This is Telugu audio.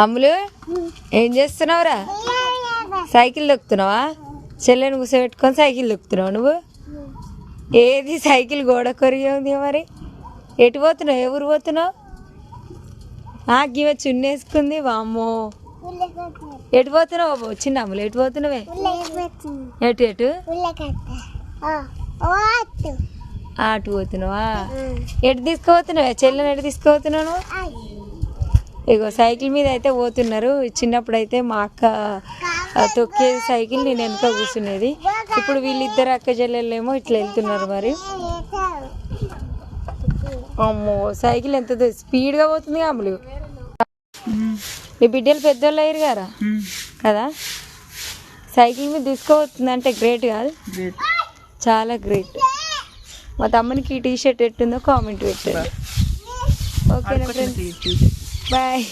అమ్ములు ఏం చేస్తున్నావురా? సైకిల్ దొక్కుతున్నావా? చెల్లెని కూర్చోబెట్టుకొని సైకిల్ దొక్కుతున్నావు నువ్వు? ఏది సైకిల్ గోడ కొరిగి ఉంది మరి? ఎటు పోతున్నావు? ఏ ఊరు పోతున్నావు? గివ చున్నేసుకుంది వామ్మో. ఎటు పోతున్నావు చిన్న అమ్ములు? ఎటు పోతున్నావే? ఎటు ఎటు అటు పోతున్నావా? ఎటు తీసుకుపోతున్నావే చెల్లెని? ఎటు తీసుకుపోతున్నావు? ఇగో సైకిల్ మీద అయితే పోతున్నారు. చిన్నప్పుడు అయితే మా అక్క తొక్కేది సైకిల్, నేను వెనక కూర్చునేది. ఇప్పుడు వీళ్ళిద్దరు అక్క చెల్లెళ్ళేమో ఇట్లా వెళ్తున్నారు. మరి అమ్మో సైకిల్ ఎంత స్పీడ్గా పోతుంది అమ్ములు. మీ బిడ్డలు పెద్దోళ్ళు అయ్యారు కదా కదా, సైకిల్ మీద తీసుకోబోతుంది అంటే గ్రేట్ కాదు? చాలా గ్రేట్. మా తమ్మునికి ఈ టీషర్ట్ ఎట్టుందో కామెంట్ పెట్టారు. ఓకేనా ఫ్రెండ్స్, బాయ్.